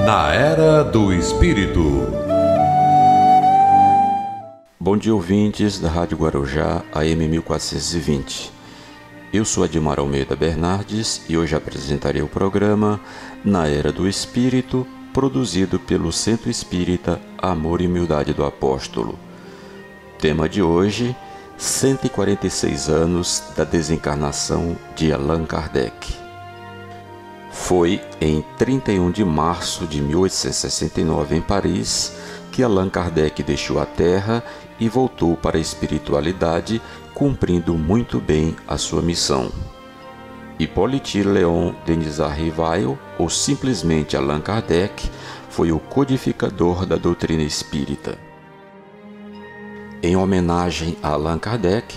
Na Era do Espírito. Bom dia, ouvintes da Rádio Guarujá, AM 1420. Eu sou Admar Almeida Bernardes e hoje apresentarei o programa Na Era do Espírito, produzido pelo Centro Espírita Amor e Humildade do Apóstolo. Tema de hoje, 146 anos da desencarnação de Allan Kardec. Foi em 31 de março de 1869, em Paris, que Allan Kardec deixou a Terra e voltou para a espiritualidade, cumprindo muito bem a sua missão. Hippolyte Léon Denisard Rivail, ou simplesmente Allan Kardec, foi o codificador da doutrina espírita. Em homenagem a Allan Kardec,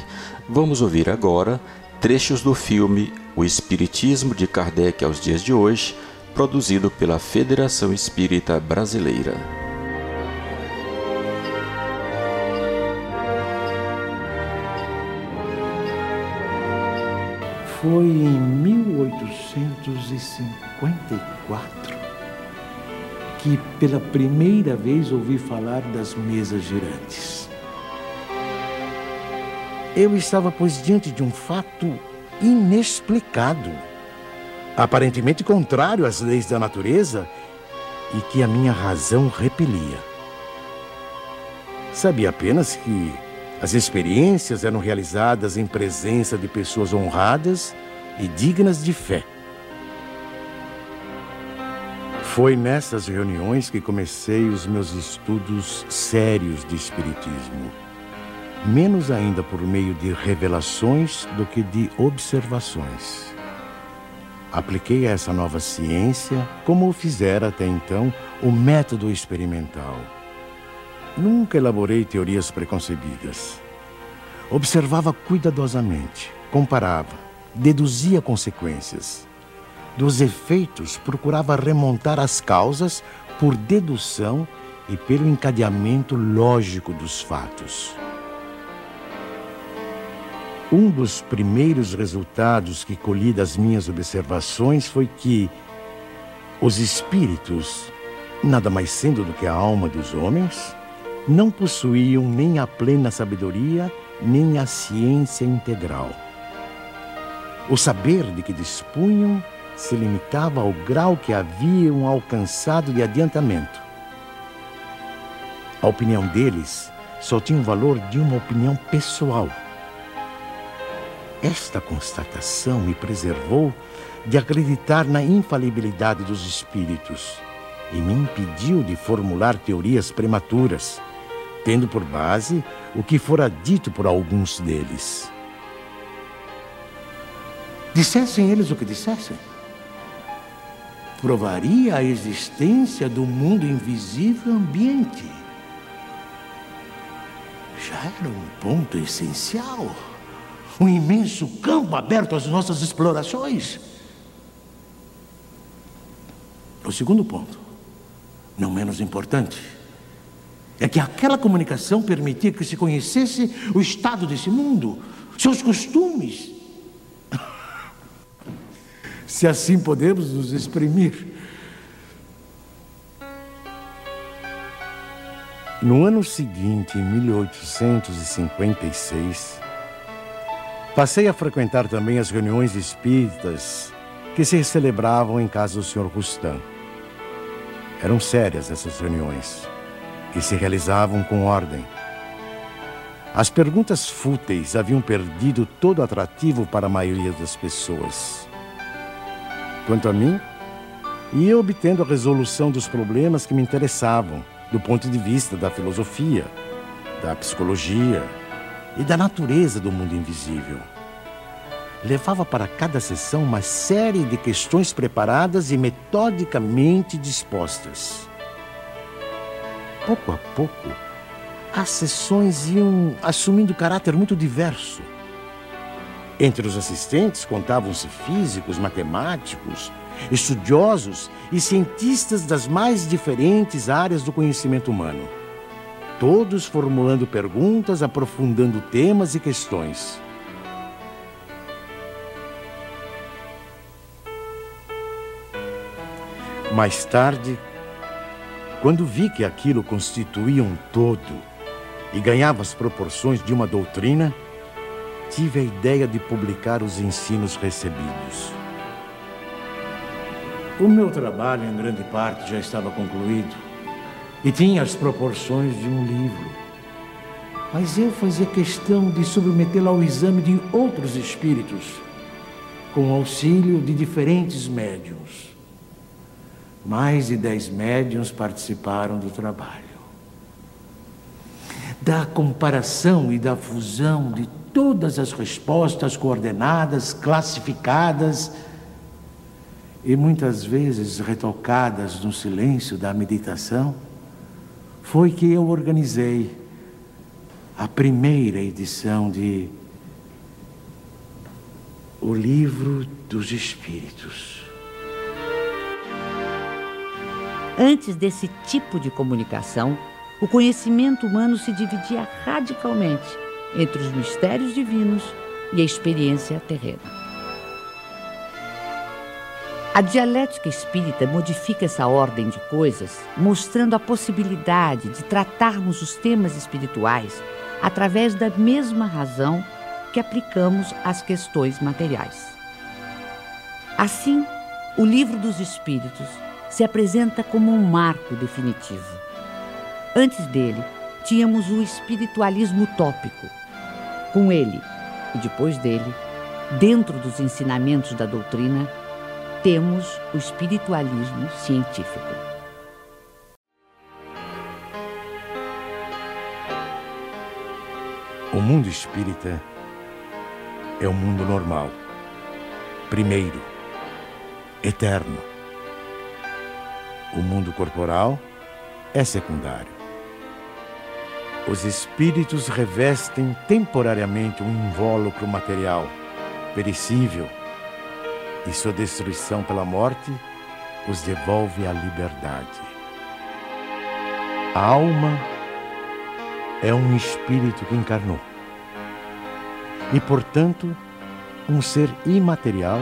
vamos ouvir agora trechos do filme O Espiritismo de Kardec aos Dias de Hoje, produzido pela Federação Espírita Brasileira. Foi em 1854 que pela primeira vez ouvi falar das mesas girantes. Eu estava, pois, diante de um fato inexplicado, aparentemente contrário às leis da natureza e que a minha razão repelia. Sabia apenas que as experiências eram realizadas em presença de pessoas honradas e dignas de fé. Foi nessas reuniões que comecei os meus estudos sérios de espiritismo. Menos ainda por meio de revelações do que de observações. Apliquei a essa nova ciência, como o fizera até então, o método experimental. Nunca elaborei teorias preconcebidas. Observava cuidadosamente, comparava, deduzia consequências. Dos efeitos, procurava remontar as causas por dedução e pelo encadeamento lógico dos fatos. Um dos primeiros resultados que colhi das minhas observações foi que os espíritos, nada mais sendo do que a alma dos homens, não possuíam nem a plena sabedoria, nem a ciência integral. O saber de que dispunham se limitava ao grau que haviam alcançado de adiantamento. A opinião deles só tinha o valor de uma opinião pessoal. Esta constatação me preservou de acreditar na infalibilidade dos espíritos e me impediu de formular teorias prematuras, tendo por base o que fora dito por alguns deles. Dissessem eles o que dissessem, provaria a existência do mundo invisível ambiente. Já era um ponto essencial. Um imenso campo aberto às nossas explorações. O segundo ponto, não menos importante, é que aquela comunicação permitia que se conhecesse o estado desse mundo, seus costumes. Se assim podemos nos exprimir. No ano seguinte, em 1856, passei a frequentar também as reuniões espíritas que se celebravam em casa do Sr. Rustam. Eram sérias essas reuniões, que se realizavam com ordem. As perguntas fúteis haviam perdido todo atrativo para a maioria das pessoas. Quanto a mim, ia obtendo a resolução dos problemas que me interessavam, do ponto de vista da filosofia, da psicologia e da natureza do mundo invisível. Levava para cada sessão uma série de questões preparadas e metodicamente dispostas. Pouco a pouco, as sessões iam assumindo caráter muito diverso. Entre os assistentes contavam-se físicos, matemáticos, estudiosos e cientistas das mais diferentes áreas do conhecimento humano. Todos formulando perguntas, aprofundando temas e questões. Mais tarde, Quando vi que aquilo constituía um todo e ganhava as proporções de uma doutrina, tive a ideia de publicar os ensinos recebidos. O meu trabalho, em grande parte, já estava concluído e tinha as proporções de um livro. Mas eu fazia questão de submetê-lo ao exame de outros espíritos, com o auxílio de diferentes médiuns. Mais de 10 médiuns participaram do trabalho. Da comparação e da fusão de todas as respostas coordenadas, classificadas e muitas vezes retocadas no silêncio da meditação, foi que eu organizei a primeira edição de O Livro dos Espíritos. Antes desse tipo de comunicação, o conhecimento humano se dividia radicalmente entre os mistérios divinos e a experiência terrena. A dialética espírita modifica essa ordem de coisas, mostrando a possibilidade de tratarmos os temas espirituais através da mesma razão que aplicamos às questões materiais. Assim, o Livro dos Espíritos se apresenta como um marco definitivo. Antes dele, tínhamos o espiritualismo utópico. Com ele, e depois dele, dentro dos ensinamentos da doutrina, temos o espiritualismo científico. O mundo espírita é o mundo normal, primeiro, eterno. O mundo corporal é secundário. Os espíritos revestem temporariamente um invólucro material, perecível, e sua destruição pela morte os devolve à liberdade. A alma é um espírito que encarnou e, portanto, um ser imaterial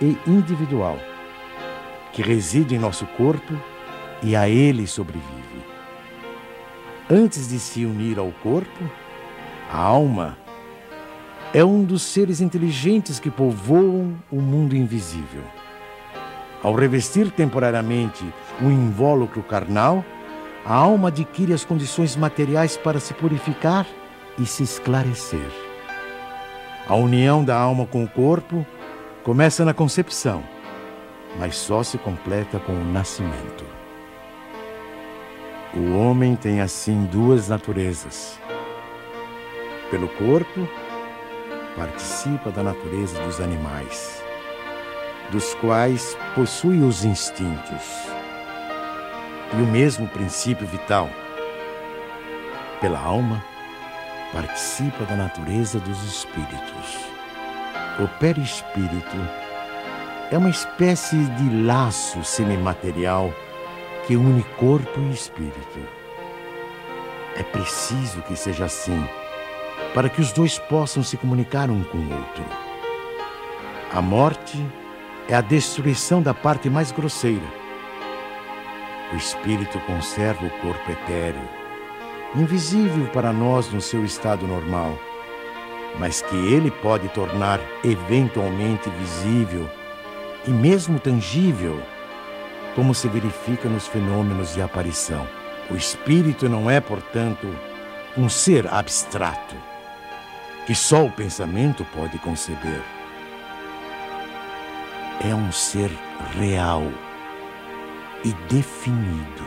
e individual que reside em nosso corpo e a ele sobrevive. Antes de se unir ao corpo, a alma é um dos seres inteligentes que povoam o mundo invisível. Ao revestir temporariamente um invólucro carnal, a alma adquire as condições materiais para se purificar e se esclarecer. A união da alma com o corpo começa na concepção, mas só se completa com o nascimento. O homem tem assim duas naturezas. Pelo corpo, participa da natureza dos animais, dos quais possui os instintos e o mesmo princípio vital. Pela alma, participa da natureza dos espíritos. O perispírito é uma espécie de laço semimaterial que une corpo e espírito. É preciso que seja assim, para que os dois possam se comunicar um com o outro. A morte é a destruição da parte mais grosseira. O espírito conserva o corpo etéreo, invisível para nós no seu estado normal, mas que ele pode tornar eventualmente visível e mesmo tangível, como se verifica nos fenômenos de aparição. O espírito não é, portanto, um ser abstrato, que só o pensamento pode conceber. É um ser real e definido.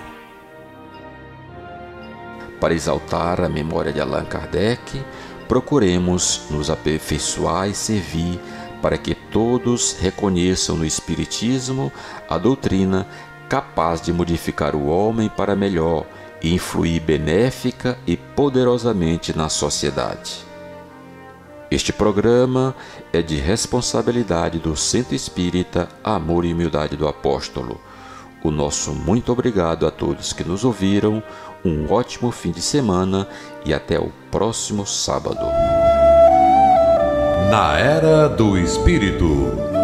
Para exaltar a memória de Allan Kardec, procuremos nos aperfeiçoar e servir para que todos reconheçam no Espiritismo a doutrina capaz de modificar o homem para melhor e influir benéfica e poderosamente na sociedade. Este programa é de responsabilidade do Centro Espírita Amor e Humildade do Apóstolo. O nosso muito obrigado a todos que nos ouviram, um ótimo fim de semana e até o próximo sábado. Na Era do Espírito.